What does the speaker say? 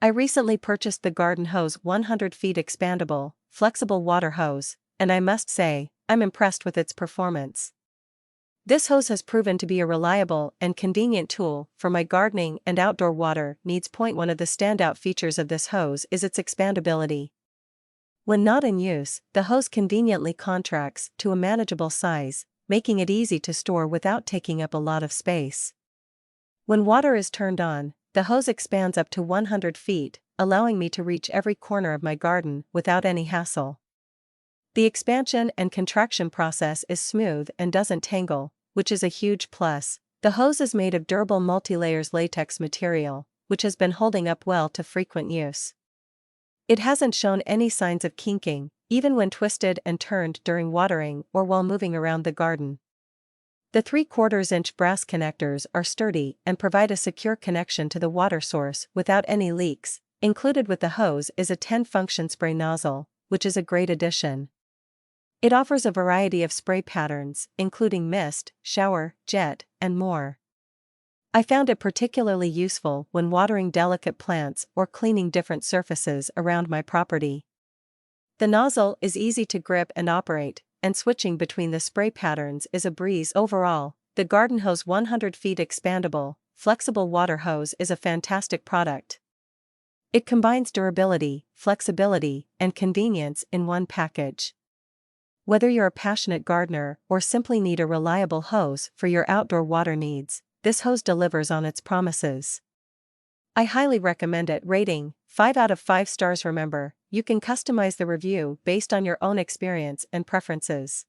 I recently purchased the garden hose 100 feet expandable, flexible water hose, and I must say, I'm impressed with its performance. This hose has proven to be a reliable and convenient tool for my gardening and outdoor water needs. One of the standout features of this hose is its expandability. When not in use, the hose conveniently contracts to a manageable size, making it easy to store without taking up a lot of space. When water is turned on, the hose expands up to 100 feet, allowing me to reach every corner of my garden without any hassle. The expansion and contraction process is smooth and doesn't tangle, which is a huge plus. The hose is made of durable multi-layers latex material, which has been holding up well to frequent use. It hasn't shown any signs of kinking, even when twisted and turned during watering or while moving around the garden. The 3/4-inch brass connectors are sturdy and provide a secure connection to the water source without any leaks. Included with the hose is a 10-function spray nozzle, which is a great addition. It offers a variety of spray patterns, including mist, shower, jet, and more. I found it particularly useful when watering delicate plants or cleaning different surfaces around my property. The nozzle is easy to grip and operate, and switching between the spray patterns is a breeze. Overall, the garden hose 100 feet expandable, flexible water hose is a fantastic product. It combines durability, flexibility, and convenience in one package. Whether you're a passionate gardener or simply need a reliable hose for your outdoor water needs, this hose delivers on its promises. I highly recommend it. Rating: 5 out of 5 stars. Remember, you can customize the review based on your own experience and preferences.